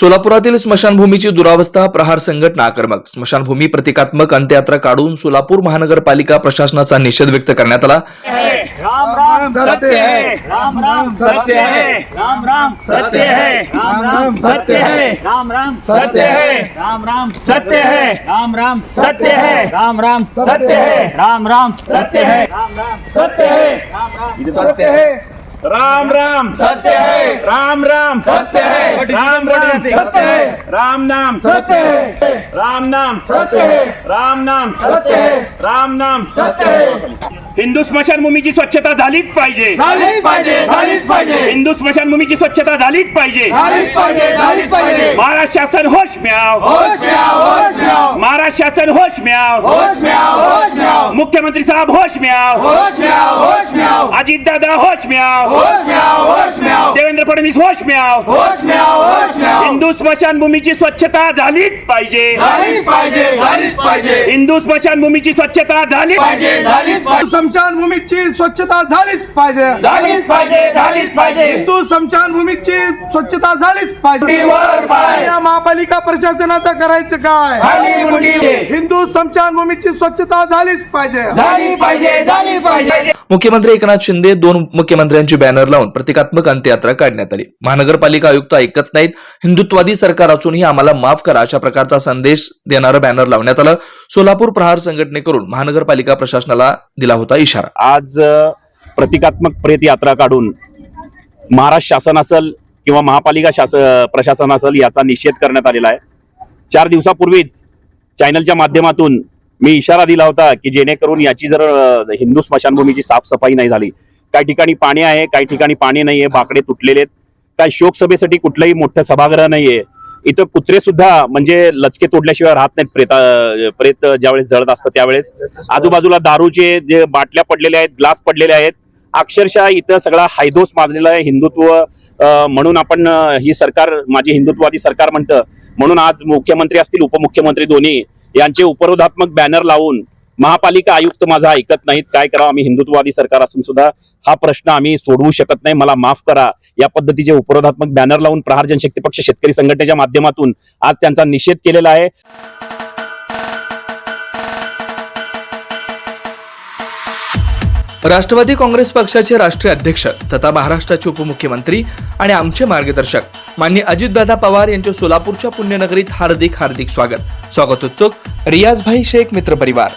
सोलापुरातील स्मशानभूमीची दुरावस्था, प्रहार संघटना आक्रमक. स्मशानभूमी प्रतिकात्मक अंत्ययात्रा काढून सोलापूर महानगरपालिका प्रशासनाचा निषेध व्यक्त करण्यात आला. राम राम सत्य है, राम राम सत्य है, राम राम सत्य है, राम राम सत्य है, राम राम सत्य है, राम राम सत्य है, राम राम सत्य है, राम राम सत्य है, राम राम सत्य है, राम राम सत्य है, राम राम सत्य है, राम राम सत्य है, राम राम सत्य है, राम राम सत्य है, राम नाम सत्य है, राम नाम सत्य है, राम नाम सत्य है, राम नाम सत्य है. हिंदू स्मशानभूमीची स्वच्छता झालीच पाहिजे, झालीच पाहिजे, झालीच पाहिजे, हिंदू स्मशानभूमीची स्वच्छता झालीच पाहिजे. झालीच पाहिजे, झालीच पाहिजे. महाराष्ट्र शासन होश म्याव, होश म्याव, होश म्याव, महाराष्ट्र शासन होश म्याव, होश म्याव, होश म्याव, मुख्यमंत्री साहब होश म्याव, होश म्याव, होश म्याव, अजित दादा होश म्याव, होश म्याव, होश म्याव, देवेंद्र फडणवीस होश म्याव. होश म्याव, होश म्याव. हिंदू स्मशानभूमीची स्वच्छता झालीच पाहिजे, झालीच पाहिजे, झालीच पाहिजे, हिंदू स्मशानभूमीची स्वच्छता झाली पाहिजे, झालीच पाहिजे. स्मशानभूमीची स्वच्छता झालीच पाहिजे, झालीच पाहिजे, झालीच पाहिजे. हिंदू स्मशानभूमीची स्वच्छता झालीच पाहिजे. वर पाय, या महापालिका प्रशासनाचं करायचं काय? खाली मुंडी, हिंदू स्मशानभूमीची स्वच्छता झालीच पाहिजे. झाली पाहिजे, झाली पाहिजे. मुख्यमंत्री एकनाथ शिंदे, 2 मुख्यमंत्र्यांची बॅनर लावून प्रतिकात्मक अंत्ययात्रा काढण्यात आली. महानगरपालिका आयुक्त ऐकत नाहीत, हिंदुत्वादी सरकार असूनही आम्हाला माफ करा, अशा प्रकारचा संदेश देणारं बॅनर लावण्यात आलं. सोलापूर प्रहार संघटनेकडून महानगरपालिका प्रशासनाला दिला होता इशारा. आज प्रतिकात्मक प्रेत यात्रा काढून महाराष्ट्र शासन असेल किंवा महापालिका प्रशासन असेल याचा निषेध करण्यात आलेला आहे. 4 दिवसापूर्वीच चॅनलच्या माध्यमातून मी इशारा दिला होता की जेणेकरून याची जर हिंदू स्मशानभूमीची साफसफाई नाही झाली, काही ठिकाणी पाणी आहे, काही ठिकाणी पाणी नाहीये, बाकडे तुटलेले आहेत, काही शोकसभेसाठी कुठलंही मोठं सभागृह नाहीये. इथं कुत्रे सुद्धा म्हणजे लचके तोडल्याशिवाय राहत नाहीत. प्रेत ज्यावेळेस जळत असतं त्यावेळेस आजूबाजूला दारूचे जे बाटल्या पडलेल्या आहेत, ग्लास पडलेले आहेत. अक्षरशः इथं सगळा हायदोस माजलेला आहे. हिंदुत्व म्हणून आपण ही सरकार माझी हिंदुत्ववादी सरकार म्हणतं, म्हणून आज मुख्यमंत्री असतील, उपमुख्यमंत्री दोन्ही यांचे उपरोधात्मक बॅनर लावून महापालिका आयुक्त माझा ऐकत नाहीत. काय करावं, आम्ही हिंदुत्ववादी सरकार असून सुद्धा हा प्रश्न आम्ही सोडवू शकत नाही, मला माफ करा, या पद्धतीचे उपरोधात्मक बॅनर लावून प्रहार जनशक्ती पक्ष शेतकरी संघटनेच्या माध्यमातून आज त्यांचा निषेध केलेला आहे. राष्ट्रवादी काँग्रेस पक्षाचे राष्ट्रीय अध्यक्ष तथा महाराष्ट्राचे उपमुख्यमंत्री आणि आमचे मार्गदर्शक माननीय अजितदादा पवार यांच्या सोलापूरच्या पुण्यनगरीत हार्दिक स्वागत. स्वागत उत्सुक रियाजभाई शेख मित्रपरिवार.